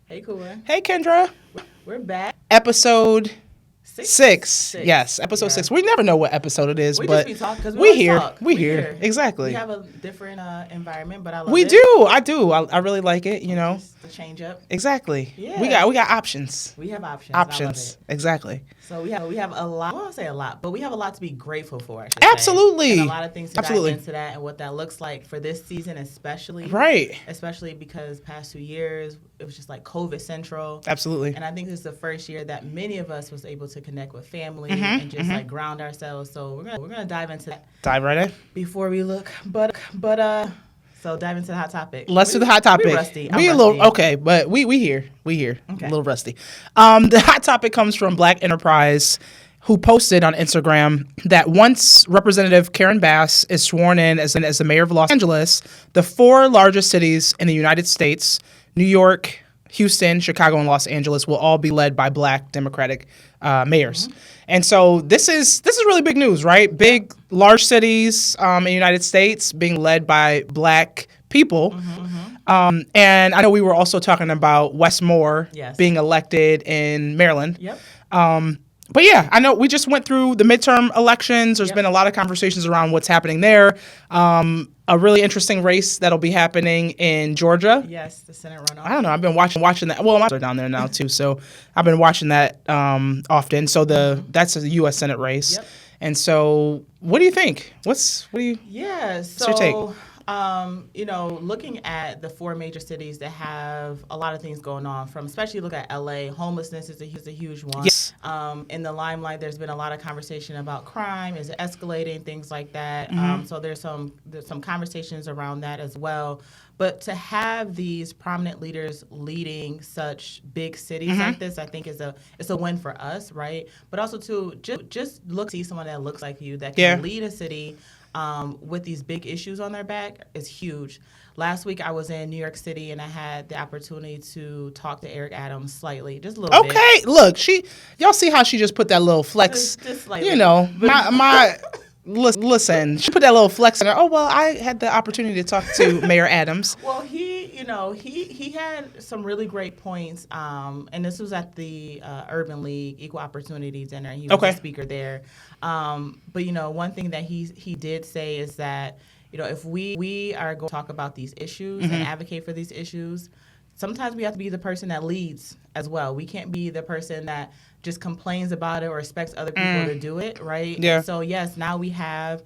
Hey, Kua. Hey, Kendra. We're back. Episode Six. six. Yes, episode Yeah. 6. We never know what episode it is, We but just be talking because we we always here. talk. We here. We Exactly. have a different environment, but I love We it. do. I do. I really like it. You know. Just a change up. Exactly. Yeah. We got options. We have options. I love Options. it. Exactly. So we have a lot. I won't say a lot, but we have a lot to be grateful for. I should Absolutely. say. And a lot of things to Absolutely. dive into that and what that looks like for this season, especially. Right. Especially because past 2 years it was just like COVID central. Absolutely. And I think this is the first year that many of us was able to connect with family and just like ground ourselves. So we're gonna dive into that Dive right in. before we look. So dive into the hot topic. Let's do the hot topic. We rusty. I'm We a rusty. little okay, but we here. We here. Okay. A little rusty. The hot topic comes from Black Enterprise, who posted on Instagram that once Representative Karen Bass is sworn in as the mayor of Los Angeles, the 4 largest cities in the United States, New York, Houston, Chicago, and Los Angeles, will all be led by Black Democratic mayors. And so this is really big news, right? Big, large cities in the United States being led by Black people. And I know we were also talking about Wes Moore Yes. being elected in Maryland. Yep. But yeah, I know we just went through the midterm elections. There's been a lot of conversations around what's happening there. A really interesting race that'll be happening in Georgia. Yes, the Senate runoff. I don't know. I've been watching that. Well, I'm down there now too, so I've been watching that often. So that's a U.S. Senate race. Yep. And so, what do you think? Yeah. your take? So, looking at the 4 major cities that have a lot of things going on, from especially look at LA, homelessness is a huge one. Yes. In the limelight, there's been a lot of conversation about crime, is it escalating, things like that. So there's some conversations around that as well. But to have these prominent leaders leading such big cities like this, I think it's a win for us, right? But also to just see someone that looks like you that can lead a city with these big issues on their back is huge. Last week I was in New York City and I had the opportunity to talk to Eric Adams slightly, just a little bit. Okay, look, y'all see how she just put that little flex? Just slightly. You know, my. Listen, she put that little flex in her. Oh, well, I had the opportunity to talk to Mayor Adams. Well, he had some really great points, and this was at the Urban League Equal Opportunity Dinner. He was a speaker there. But, one thing that he did say is that, if we are going to talk about these issues and advocate for these issues, sometimes we have to be the person that leads as well. We can't be the person that just complains about it or expects other people to do it, right? Yeah. And so, yes, now we have,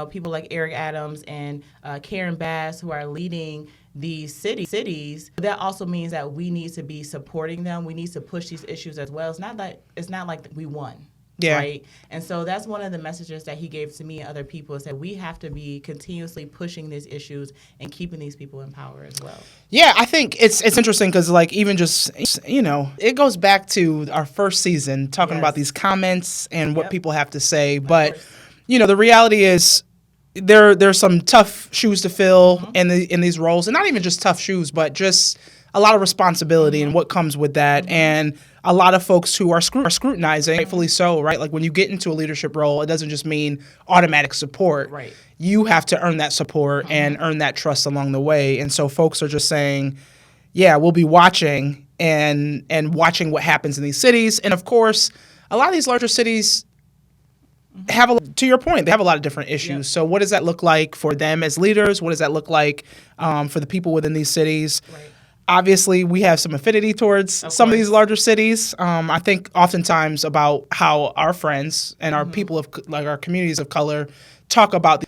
people like Eric Adams and Karen Bass who are leading these cities. That also means that we need to be supporting them. We need to push these issues as well. It's not like we won. Yeah. Right. And so that's one of the messages that he gave to me and other people, is that we have to be continuously pushing these issues and keeping these people in power as well. Yeah, I think it's interesting because, like, even just, it goes back to our first season talking about these comments and what people have to say. But, the reality is there's some tough shoes to fill in these roles. And not even just tough shoes, but just a lot of responsibility and what comes with that. And a lot of folks who are scrutinizing, rightfully so, right? Like, when you get into a leadership role, it doesn't just mean automatic support. Right. You have to earn that support and earn that trust along the way. And so folks are just saying, yeah, we'll be watching and watching what happens in these cities. And of course, a lot of these larger cities have, to your point, they have a lot of different issues. Yep. So what does that look like for them as leaders? What does that look like for the people within these cities? Right. Obviously, we have some affinity towards some of these larger cities. I think oftentimes about how our friends and our people of, like, our communities of color talk about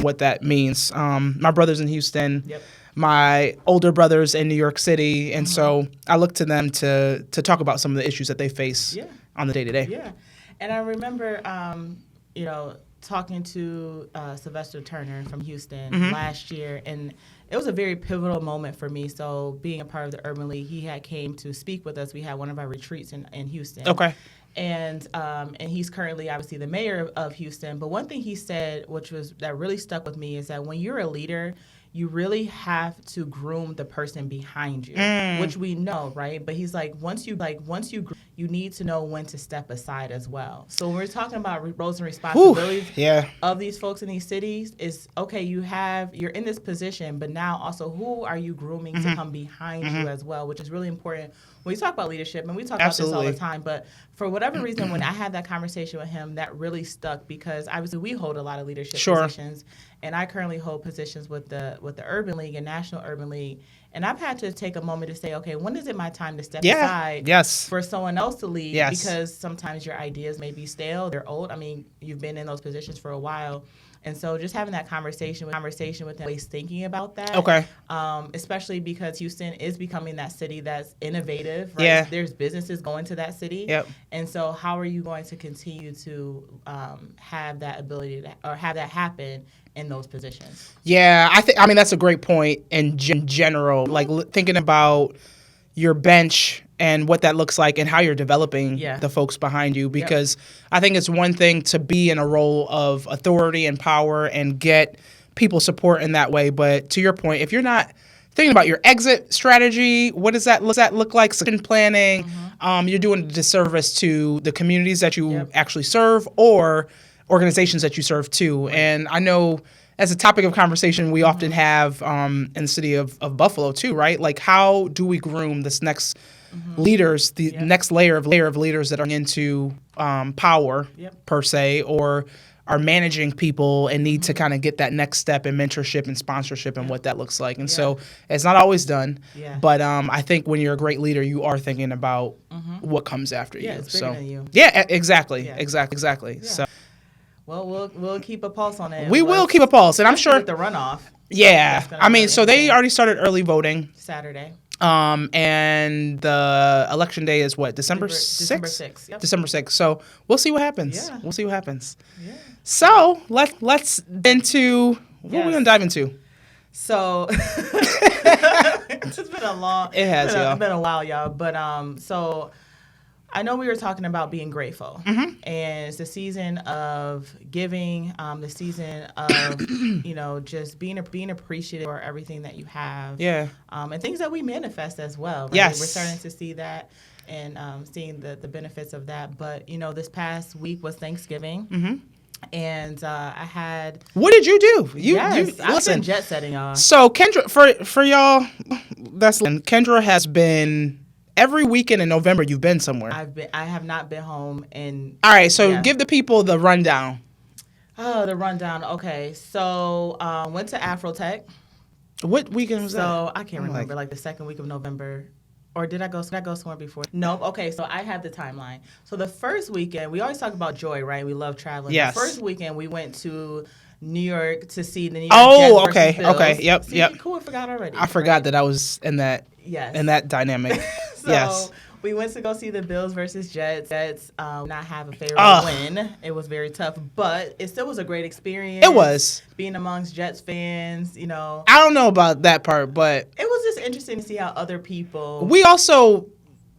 what that means. My brother's in Houston. Yep. My older brother's in New York City. And so I look to them to talk about some of the issues that they face on the day-to-day. Yeah. And I remember, talking to Sylvester Turner from Houston last year, and it was a very pivotal moment for me. So being a part of the Urban League, he came to speak with us. We had one of our retreats in Houston. Okay. And he's currently obviously the mayor of Houston. But one thing he said, that really stuck with me, is that when you're a leader, you really have to groom the person behind you, which we know, right? But he's like, once you need to know when to step aside as well. So when we're talking about roles and responsibilities of these folks in these cities, is okay, you're in this position, but now also who are you grooming to come behind you as well, which is really important when we talk about leadership, and we talk about this all the time. But for whatever reason, when I had that conversation with him, that really stuck, because obviously we hold a lot of leadership positions, and I currently hold positions with the Urban League and National Urban League. And I've had to take a moment to say, okay, when is it my time to step aside for someone else to lead? Because sometimes your ideas may be stale, they're old. I mean, you've been in those positions for a while. And so just having that conversation with them, always thinking about that. Okay. Especially because Houston is becoming that city that's innovative, right? Yeah. There's businesses going to that city. Yep. And so how are you going to continue to have that ability or have that happen in those positions? Yeah, I mean, that's a great point in general. Like thinking about your bench and what that looks like and how you're developing the folks behind you, because I think it's one thing to be in a role of authority and power and get people support in that way. But to your point, if you're not thinking about your exit strategy, what does that look like? Succession planning, you're doing a disservice to the communities that you actually serve or organizations that you serve too. Right. And I know as a topic of conversation we often have in the city of Buffalo too, right? Like, how do we groom this next leaders, the next layer of leaders that are into power per se, or are managing people and need to kind of get that next step in mentorship and sponsorship and what that looks like. And so it's not always done, but I think when you're a great leader, you are thinking about what comes after you. It's bigger than you. Yeah, exactly. Yeah. So. Well, we'll keep a pulse on it. We will keep a pulse, and I'm sure with the runoff. Yeah, I mean, so they already started early voting Saturday. And the election day is what, December 6th? December 6th. Yep. December 6th. So we'll see what happens. Yeah. We'll see what happens. Yeah. So let's into what we're gonna dive into. So it's been a long. It has, y'all. It's been a while, y'all. But so I know we were talking about being grateful, and it's the season of giving, the season of just being appreciative for everything that you have, and things that we manifest as well. Right? Yes, we're starting to see that and seeing the benefits of that. But this past week was Thanksgiving. And I had. What did you do? I've been jet setting, y'all. So Kendra, for y'all, Kendra has been. Every weekend in November, you've been somewhere. I have not been home. All right, so give the people the rundown. Oh, the rundown. Okay, so went to Afrotech. What weekend was that? So I can't remember, like the second week of November. Or did I go somewhere before? Nope. Okay, so I have the timeline. So the first weekend, we always talk about joy, right? We love traveling. Yes. The first weekend, we went to New York to see the New York Jets versus Bills. Okay. Yep. Cool, I forgot already. I forgot that I was in that. Yes. In that dynamic. So we went to go see the Bills versus Jets. Jets not have a favorable win. It was very tough, but it still was a great experience. It was. Being amongst Jets fans, I don't know about that part, but. It was just interesting to see how other people. We also,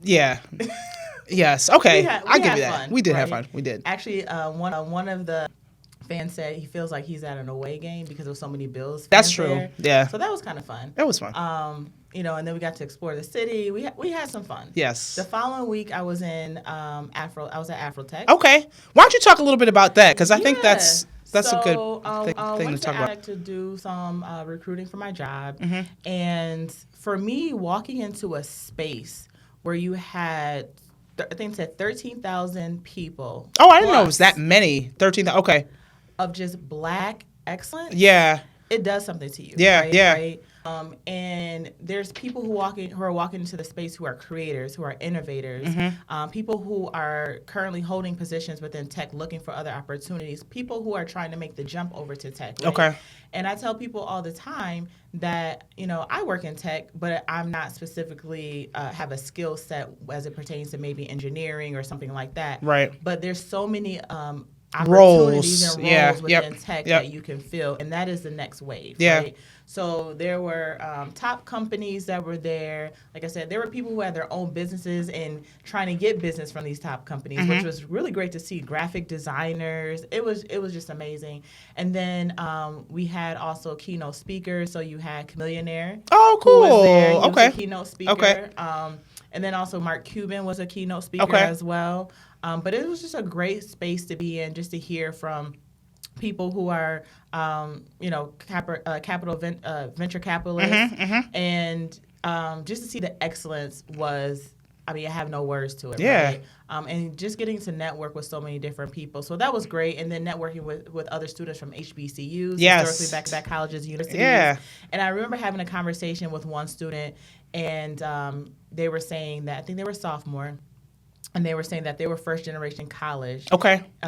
yes. Okay. I'll give you that. Fun, we did have fun. We did. Actually, one of the fans said he feels like he's at an away game because there were so many Bills fans. That's true. There. Yeah. So that was kind of fun. It was fun. And then we got to explore the city. We had some fun. Yes. The following week, I was in I was at Afrotech. Okay. Why don't you talk a little bit about that? Because I think that's a good thing to talk about. I went to do some recruiting for my job, and for me, walking into a space where you had, I think it said 13,000 people. Oh, I didn't know it was that many. 13,000. Okay. Of just Black excellence. Yeah. It does something to you. Yeah. Right? Yeah. Right? And there's people who are walking into the space who are creators, who are innovators, people who are currently holding positions within tech, looking for other opportunities, people who are trying to make the jump over to tech. Right? Okay. And I tell people all the time that, I work in tech, but I'm not specifically have a skill set as it pertains to maybe engineering or something like that. Right. But there's so many opportunities and Yeah. roles within tech Yep. that you can fill, and that is the next wave. Yeah. Right? So there were top companies that were there. Like I said, there were people who had their own businesses and trying to get business from these top companies, which was really great to see. Graphic designers, it was just amazing. And then we had also keynote speakers. So you had Chameleonaire. Oh, Who was there. cool. He Okay. was a keynote speaker. Okay. And then also Mark Cuban was a keynote speaker Okay. as well. But it was just a great space to be in, just to hear from people who are, venture capitalists, and just to see the excellence was. I mean, I have no words to it. Yeah. Right? And just getting to network with so many different people, so that was great. And then networking with other students from HBCUs, Yes. historically back colleges, universities. Yeah. And I remember having a conversation with one student, and they were saying that I think they were sophomore. And they were saying that they were first generation college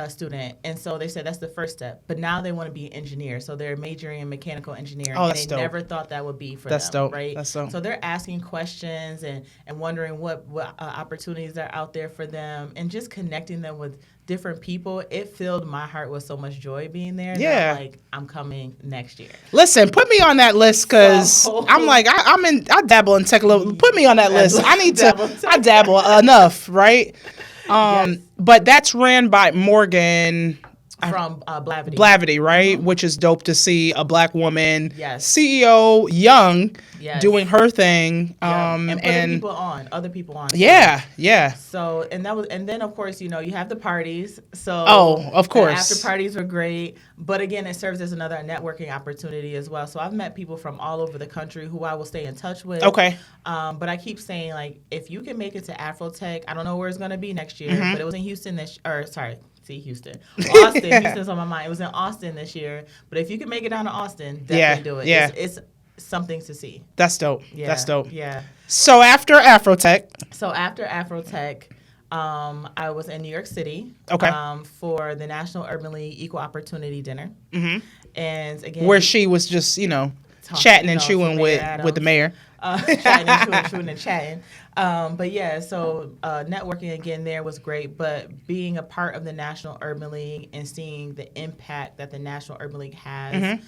student. And so they said that's the first step. But now they want to be an engineer. So they're majoring in mechanical engineering. Oh, and that's they dope. never thought that would be for That's them. dope. Right? That's dope. So they're asking questions and wondering what opportunities are out there for them, and just connecting them with different people. It filled my heart with so much joy being there. Yeah. That I'm like, I'm coming next year. Listen, put me on that list because So- I'm like I dabble in tech a little. Put me on that list. I need Dabble to. I dabble enough, right? Yes. But that's ran by Morgan From Blavity. Blavity, right? Which is dope to see a black woman Yes. CEO, young, Yes. doing her thing. Yeah. And putting other people on. too. Yeah. So and then of course you have the parties. So Of course. the after parties were great, but again it serves as another networking opportunity as well. So I've met people from all over the country who I will stay in touch with. Okay. But I keep saying, like, if you can make it to Afrotech, I don't know where it's gonna be next year, Mm-hmm. but it was in Houston Houston. Austin. Houston's on my mind. It was in Austin this year. But if you can make it down to Austin, definitely do it. Yeah. It's something to see. That's dope. Yeah. That's dope. Yeah. So after Afrotech, So after Afrotech, I was in New York City Okay. For the National Urban League Equal Opportunity Dinner. Mm-hmm. And again, where she was just, chatting and chewing with the mayor. chewing and chatting. But yeah, so networking again there was great, but being a part of the National Urban League and seeing the impact that the National Urban League has,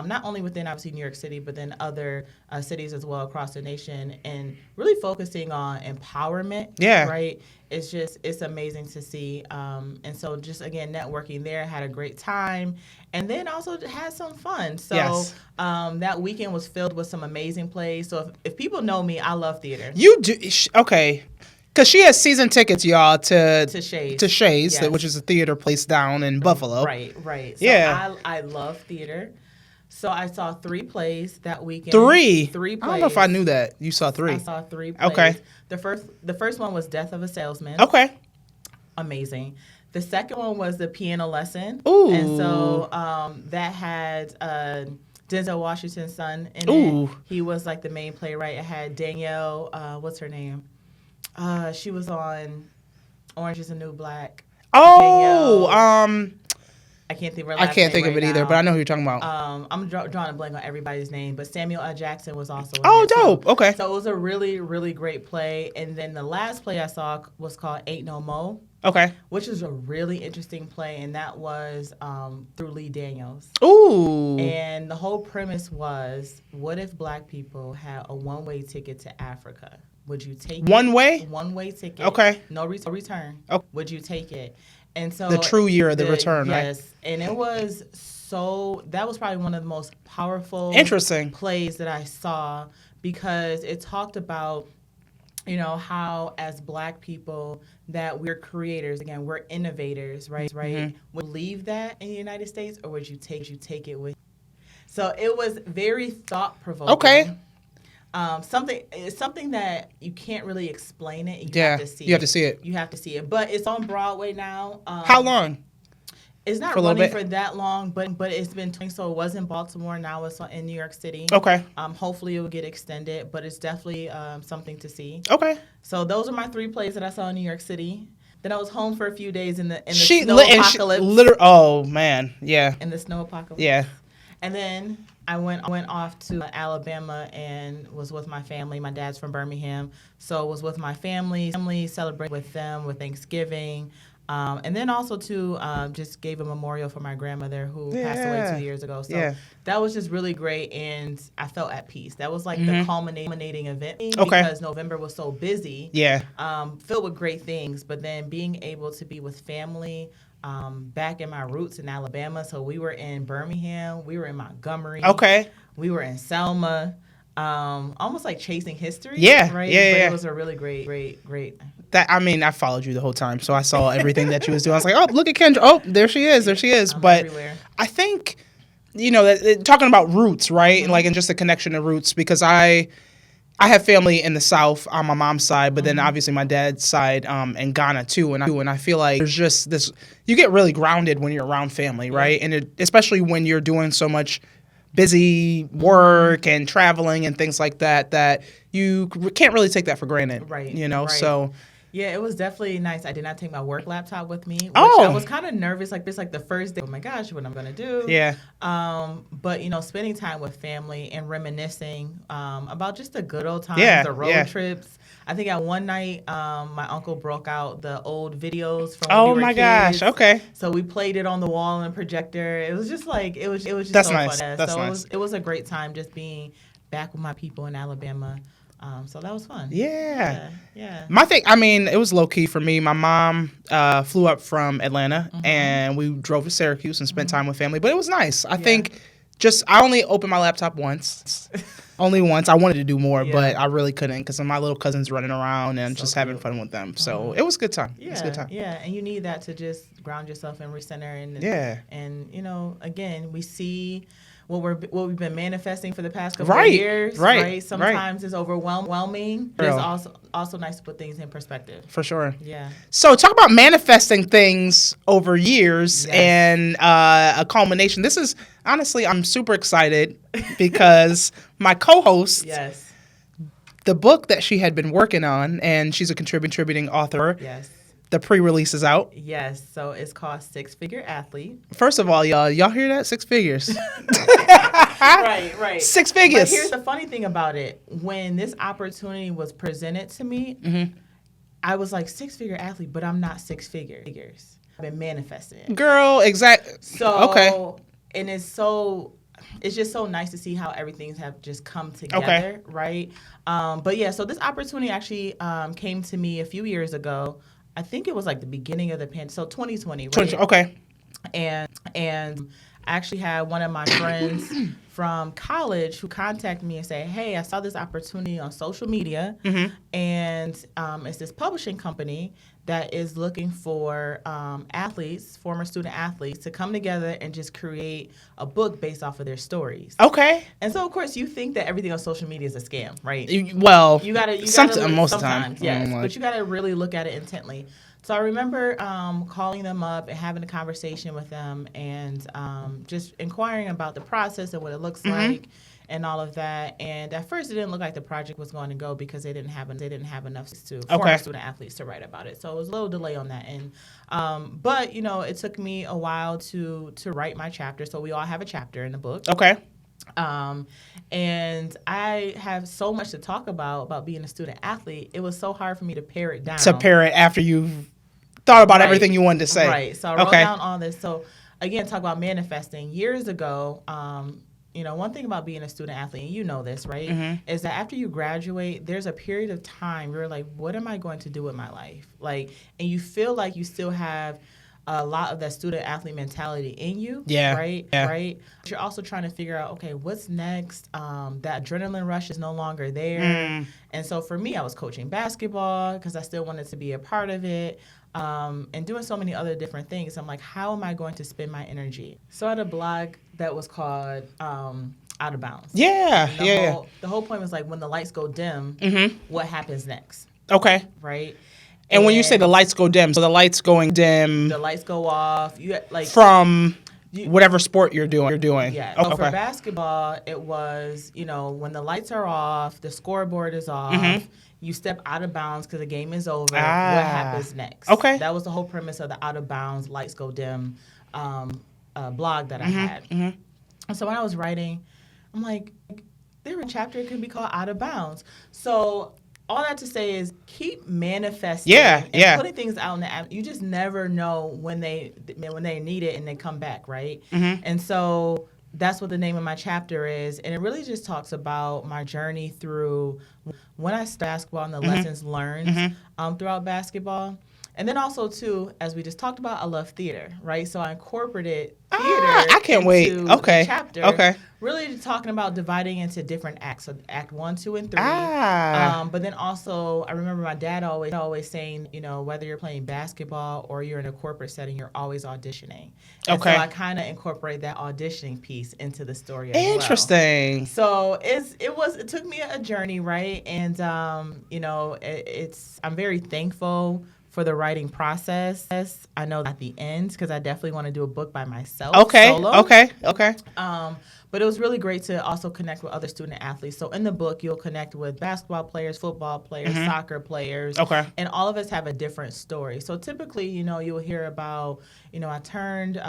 not only within obviously New York City, but then other cities as well across the nation, and really focusing on empowerment. Yeah. Right. It's amazing to see. And so just again, networking there, had a great time, and then also had some fun. So Yes. that weekend was filled with some amazing plays. So if people know me, I love theater. You do okay, because she has season tickets, y'all, to Shays. Shays, Yes. which is a theater place down in Buffalo. Right. So Yeah. I love theater. So I saw 3 plays that weekend. 3 plays. I don't know if I knew that. You saw 3. I saw 3 plays. Okay. The first one was Death of a Salesman. Okay. Amazing. The second one was The Piano Lesson. Ooh. And so that had Denzel Washington's son in Ooh. it. He was like the main playwright. It had Danielle, what's her name? She was on Orange is the New Black. Oh, Danielle. I can't think of her I last can't name think of it right either, now. but I know who you're talking about. I'm drawing a blank on everybody's name, but Samuel L. Jackson was also in Oh, there, too. dope. Okay. So it was a really, really great play. And then the last play I saw was called Ain't No Mo, Okay. which is a really interesting play, and that was through Lee Daniels. Ooh. And the whole premise was, what if black people had a one-way ticket to Africa? Would you take it? One way? One-way ticket. Okay. No return. Okay. Would you take it? And so The true year of the return, right? Yes. And it was that was probably one of the most powerful Interesting. plays that I saw, because it talked about, how as black people that we're creators, again, we're innovators, right? Mm-hmm. Would you leave that in the United States, or would you take it with you? So it was very thought-provoking. Okay. It's something that you can't really explain it. You Yeah, have to see you have to see it. You have to see it. But it's on Broadway now. How long? It's not For a little running bit? for that long, but it's been touring. So it was in Baltimore. Now it's in New York City. Okay. Hopefully it will get extended, but it's definitely something to see. Okay. So those are my 3 plays that I saw in New York City. Then I was home for a few days in the She snow lit and apocalypse. oh man, yeah, In the snow apocalypse. yeah. And then I went off to Alabama and was with my family. My dad's from Birmingham, so was with my family celebrating with them with Thanksgiving. And then also too, just gave a memorial for my grandmother who passed away 2 years ago. So that was just really great, and I felt at peace. That was like the culminating event because November was so busy, filled with great things. But then being able to be with family, back in my roots in Alabama. So we were in Birmingham, we were in Montgomery, we were in Selma. Almost like chasing history, right? But it was a really great. That, I mean, I followed you the whole time, so I saw everything that you was doing. I was like, oh, look at Kendra. Oh, there she is. But everywhere. I think, talking about roots, right? Like, and just the connection to roots, because I have family in the South on my mom's side, but then obviously my dad's side in Ghana too. And I feel like there's just this, you get really grounded when you're around family, right? And especially when you're doing so much busy work and traveling and things like that, that you can't really take that for granted, right? So yeah, it was definitely nice. I did not take my work laptop with me, which I was kind of nervous, like this, like the first day. Oh my gosh, what I'm gonna do? But spending time with family and reminiscing about just the good old times, the road trips. I think at one night, my uncle broke out the old videos from when we were kids. Gosh, okay. So we played it on the wall and projector. It was just like it was just That's so nice. fun. That's so nice. It was a great time just being back with my people in Alabama. So that was fun. Yeah. Yeah. It was low key for me. My mom flew up from Atlanta and we drove to Syracuse and spent time with family. But it was nice. I think I only opened my laptop once. Only once. I wanted to do more, but I really couldn't because my little cousin's running around and just having fun with them. So it was a good time. Yeah, it was a good time. Yeah, and you need that to just ground yourself and recenter. And again, we see what we've been manifesting for the past couple of years. Right. Sometimes it's overwhelming. But it's also nice to put things in perspective. For sure. Yeah. So talk about manifesting things over years and a culmination. This is honestly, I'm super excited because my co-host, the book that she had been working on, and she's a contributing author. Yes. The pre-release is out. Yes, so it's called Six Figure Athlete. First of all, y'all hear that? 6 figures. Right. 6 figures. But here's the funny thing about it. When this opportunity was presented to me, I was like, 6 figure athlete, but I'm not 6 figures. I've been manifesting it. Girl, exactly. So, and it's just so nice to see how everything have just come together, right? But yeah, so this opportunity actually came to me a few years ago. I think it was like the beginning of the pandemic, so 2020, right? Okay. And I actually had one of my friends from college who contacted me and said, hey, I saw this opportunity on social media, and it's this publishing company that is looking for athletes, former student athletes, to come together and just create a book based off of their stories. Okay. And so, of course, you think that everything on social media is a scam, right? You gotta sometimes, yes, but you got to really look at it intently. So I remember calling them up and having a conversation with them and just inquiring about the process and what it looks like and all of that. And at first, it didn't look like the project was going to go because they didn't have enough former student athletes to write about it. So it was a little delay on that end. But it took me a while to write my chapter. So we all have a chapter in the book. Okay. And I have so much to talk about being a student athlete. It was so hard for me to pare it down. To pare it after you've thought about everything you wanted to say. Right. So I wrote down all this. So again, talk about manifesting. Years ago, one thing about being a student athlete, and you know this, right, is that after you graduate, there's a period of time where you're like, what am I going to do with my life? Like, and you feel like you still have a lot of that student athlete mentality in you, right? But you're also trying to figure out, okay, what's next? That adrenaline rush is no longer there. And so for me, I was coaching basketball because I still wanted to be a part of it. And doing so many other different things. I'm like, how am I going to spend my energy? So I had a blog that was called Out of Bounds. The whole point was like, when the lights go dim, what happens next? Okay. Right? And when you say the lights go dim, so the lights going dim. The lights go off. You like from whatever sport you're doing. Yeah. So for basketball, it was, when the lights are off, the scoreboard is off. You step out of bounds because the game is over. What happens next? Okay. That was the whole premise of the Out of Bounds, Lights Go Dim blog that I had. And so when I was writing, I'm like, there a chapter could be called Out of Bounds. So all that to say is keep manifesting and putting things out in the app. You just never know when they need it and they come back, right? And so that's what the name of my chapter is. And it really just talks about my journey through when I started basketball and the lessons learned throughout basketball. And then also, too, as we just talked about, I love theater, right? So I incorporated theater I can't wait. Okay. The chapter. Okay. Really talking about dividing into different acts, so Act 1, 2, and 3. But then also, I remember my dad always saying, whether you're playing basketball or you're in a corporate setting, you're always auditioning. And so I kind of incorporate that auditioning piece into the story as well. Interesting. So it took me a journey, right? And I'm very thankful for the writing process. I know at the end, because I definitely want to do a book by myself. Solo. Okay. But it was really great to also connect with other student athletes. So in the book, you'll connect with basketball players, football players, soccer players. Okay. And all of us have a different story. So typically, you'll hear about, I turned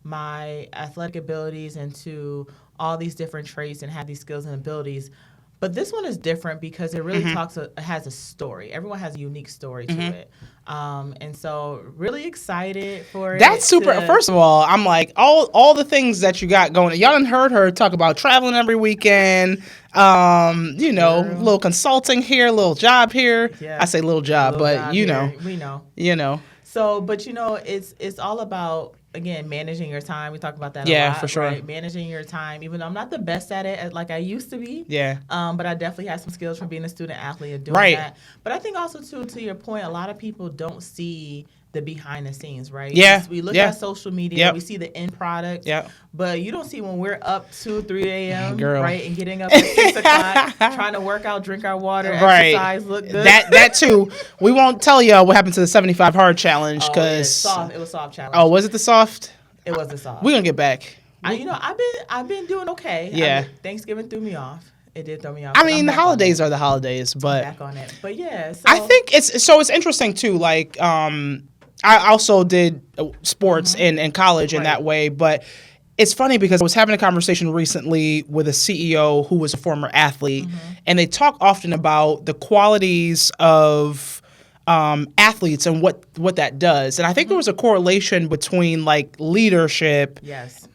my athletic abilities into all these different traits and have these skills and abilities. But this one is different because it really has a story. Everyone has a unique story to it. And so really excited for it. That's super. First of all, I'm like, all the things that you got going. Y'all done heard her talk about traveling every weekend, little consulting here, little job here. Yeah. I say little job, but we know. So, but it's all about, again, managing your time. We talk about that a lot. Yeah, for sure. Right? Managing your time, even though I'm not the best at it like I used to be. Yeah. But I definitely have some skills from being a student athlete and doing that. But I think also, too, to your point, a lot of people don't see the behind the scenes, right? Yeah. We look at social media, we see the end product, but you don't see when we're up 2, 3 a.m., right, and getting up at 6 o'clock, trying to work out, drink our water, exercise, look good. That too. We won't tell y'all what happened to the 75 hard challenge because it was soft challenge. Oh, was it the soft? It was the soft. We're gonna get back. I've been doing okay. Yeah. Thanksgiving threw me off. It did throw me off. I mean, the holidays are the holidays, but I'm back on it. But yeah, so I think it's interesting too. Like, I also did sports in college in that way, but it's funny because I was having a conversation recently with a CEO who was a former athlete, and they talk often about the qualities of athletes and what that does. And I think there was a correlation between like leadership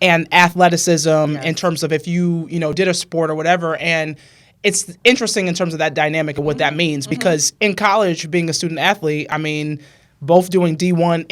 and athleticism in terms of if you did a sport or whatever. And it's interesting in terms of that dynamic and what that means because in college, being a student athlete, I mean, both doing D1,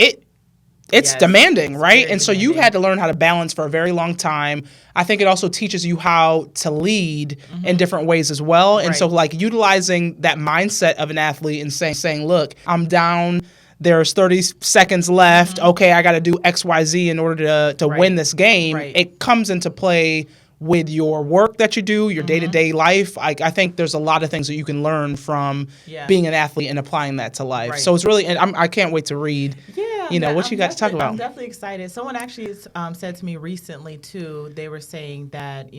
it's demanding, right? And so you had to learn how to balance for a very long time. I think it also teaches you how to lead in different ways as well. And so like utilizing that mindset of an athlete and saying, look, I'm down. There's 30 seconds left. Okay, I got to do X, Y, Z in order to win this game. It comes into play with your work that you do, your day-to-day life. I think there's a lot of things that you can learn from being an athlete and applying that to life. So it's really, and I can't wait to read, what you got to talk about. I'm definitely excited. Someone actually said to me recently, too, they were saying that,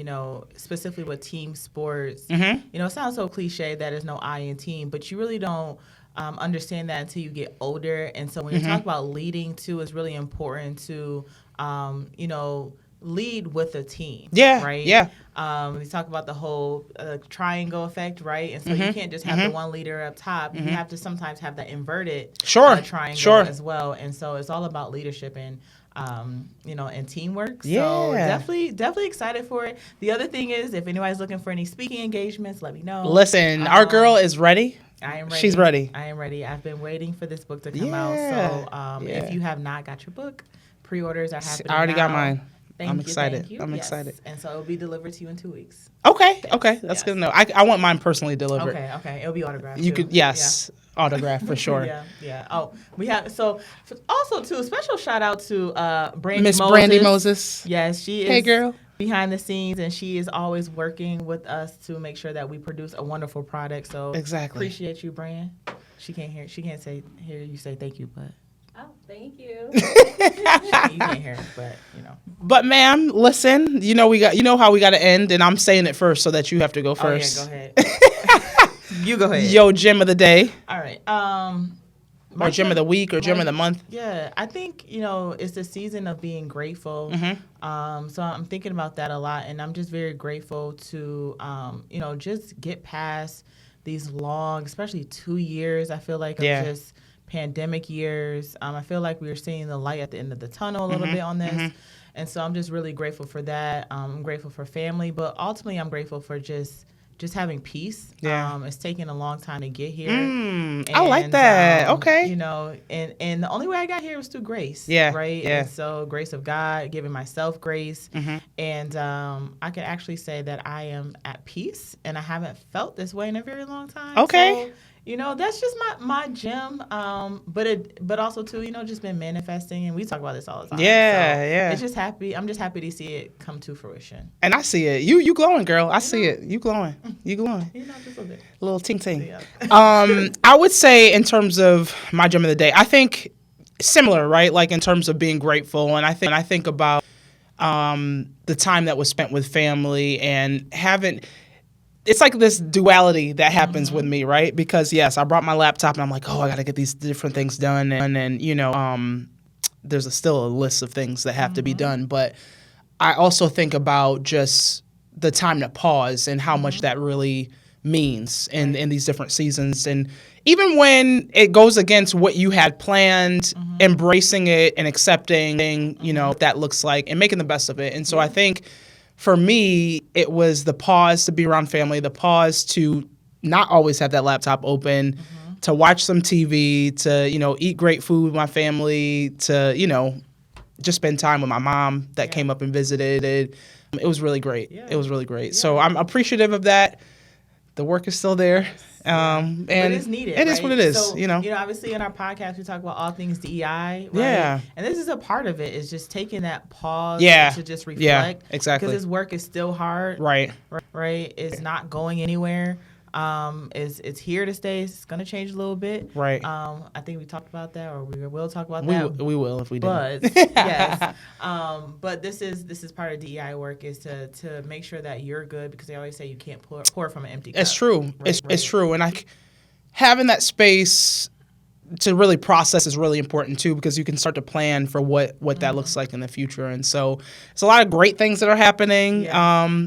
specifically with team sports, it sounds so cliche that there's no I in team, but you really don't understand that until you get older. And so when you talk about leading, too, it's really important to, lead with a team. Right? Yeah. We talk about the whole triangle effect, right? And so you can't just have the one leader up top. You have to sometimes have that inverted triangle as well. And so it's all about leadership and and teamwork. So definitely excited for it. The other thing is, if anybody's looking for any speaking engagements, let me know. Listen, our girl is ready. I am ready. She's ready. I am ready. I've been waiting for this book to come out. So if you have not got your book, pre-orders are happening I already now. got mine. I'm excited. Thank you. I'm excited. And so it'll be delivered to you in 2 weeks. Okay. That's good to know. I want mine personally delivered. Okay. It'll be autographed. You could, autograph for sure. Yeah. Oh, we have, so also too, a special shout out to Miss Brandy Moses. Yes, she is. Hey, girl. Behind the scenes, and she is always working with us to make sure that we produce a wonderful product. So appreciate you, Brand. She can't hear you say thank you, but. Oh, thank you. You can't hear it, but But ma'am, listen, we got how we got to end, and I'm saying it first so that you have to go first. Oh, yeah, go ahead. You go ahead. Yo, gym of the day. All right. Or gym of the week or gym of the month. Yeah, I think it's the season of being grateful. So I'm thinking about that a lot, and I'm just very grateful to just get past these long, especially 2 years, I feel like, of just pandemic years. I feel like we are seeing the light at the end of the tunnel a little bit on this. And so I'm just really grateful for that. I'm grateful for family, but ultimately I'm grateful for just having peace. It's taken a long time to get here. I like that. Okay. You know, and the only way I got here was through grace. Right? Yeah. And so grace of God, giving myself grace. And I can actually say that I am at peace, and I haven't felt this way in a very long time. Okay. So, you know, that's just my gem. But also too, you know, just been manifesting, and we talk about this all the time. Yeah. It's just happy. I'm just happy to see it come to fruition. And I see it. You glowing, girl. I see it. You glowing. You glowing. You know, just a little bit. Little ting ting. Yeah. I would say in terms of my gem of the day, I think similar, right? Like in terms of being grateful, and I think about the time that was spent with family and having. It's like this duality that happens with me, right? Because yes, I brought my laptop and I'm like, oh, I got to get these different things done. And then, you know, there's still a list of things that have to be done. But I also think about just the time to pause and how much that really means in these different seasons. And even when it goes against what you had planned, embracing it and accepting, you know, what that looks like and making the best of it. And so I think for me, it was the pause to be around family, the pause to not always have that laptop open, to watch some TV, to, you know, eat great food with my family, to, you know, just spend time with my mom that came up and visited. It was really great. It was really great. So I'm appreciative of that. The work is still there. And but it's needed. It is what it is. So, you know, obviously in our podcast we talk about all things DEI. Right? Yeah. And this is a part of it. Is just taking that pause. To just reflect. Yeah. Exactly. Because this work is still hard. Right. Right. It's not going anywhere. It's here to stay. It's going to change a little bit. Right. I think we talked about that, or we will talk about that. We will if we do. But yes. But this is part of DEI work, is to make sure that you're good, because they always say you can't pour from an empty cup. It's true. Right? It's true. And having that space to really process is really important too, because you can start to plan for what that looks like in the future. And so it's a lot of great things that are happening.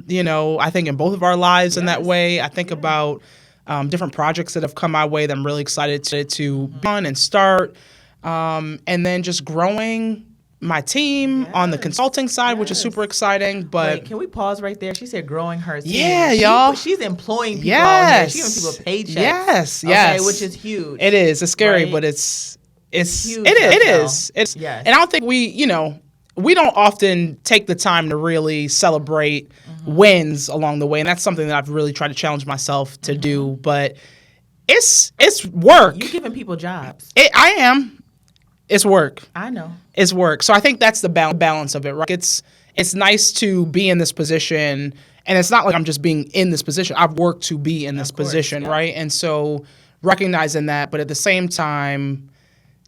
You know, I think in both of our lives in that way. I think about different projects that have come my way that I'm really excited to be on and start. And then just growing my team on the consulting side, which is super exciting. But wait, can we pause right there? She said growing her team. Yeah, y'all. She's employing people out here. She's giving people paychecks. Yes. Okay, which is huge. It is. It's scary, but it's huge. It is. Yes. And I don't think we don't often take the time to really celebrate wins along the way. And that's something that I've really tried to challenge myself to do. But it's work. You're giving people jobs. I am. It's work. I know. It's work. So I think that's the balance of it, right? It's nice to be in this position, and it's not like I'm just being in this position. I've worked to be in this position, right? And so recognizing that, but at the same time,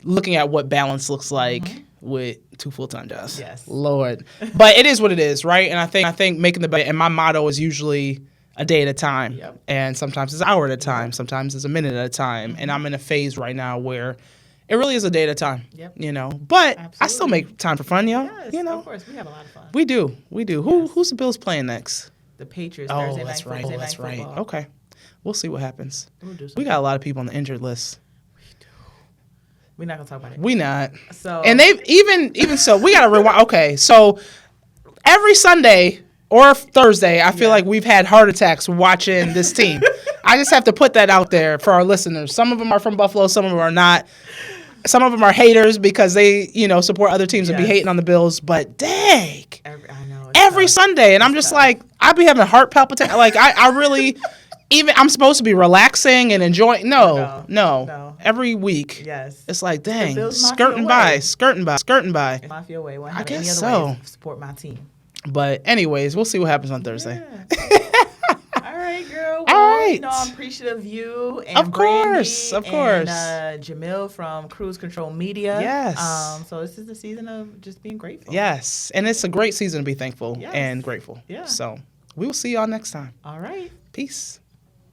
looking at what balance looks like with 2 full-time jobs. Yes. Lord. But it is what it is, right? And I think making and my motto is usually a day at a time. Yep. And sometimes it's an hour at a time. Sometimes it's a minute at a time. And I'm in a phase right now where it really is a day at a time, you know. But I still make time for fun, yo. Yes, you know, of course, we have a lot of fun. We do. Who's the Bills playing next? The Patriots. Oh, Thursday that's night, right. Thursday That's night right. football. Okay, we'll see what happens. We'll do We something. got a lot of people on the injured list. We're not gonna talk about it. We not. So, and they've even so, we got to rewind. Okay, so every Sunday or Thursday, I feel like we've had heart attacks watching this team. I just have to put that out there for our listeners. Some of them are from Buffalo, some of them are not. Some of them are haters because they, support other teams and be hating on the Bills. But dang, I know. Every Sunday, and I'm just like, I be having heart palpitation. Like I really, I'm supposed to be relaxing and enjoying. No. Every week, yes, it's like, dang, Bills skirting by. Mafia way. I guess so. Support my team. But anyways, we'll see what happens on Thursday. Yeah. All right, girl. Well, all right. I'm appreciative of you and of course, Brandy and Jamil from Cruise Control Media. Yes. So this is the season of just being grateful. Yes, and it's a great season to be thankful and grateful. Yeah. So we will see y'all next time. All right. Peace.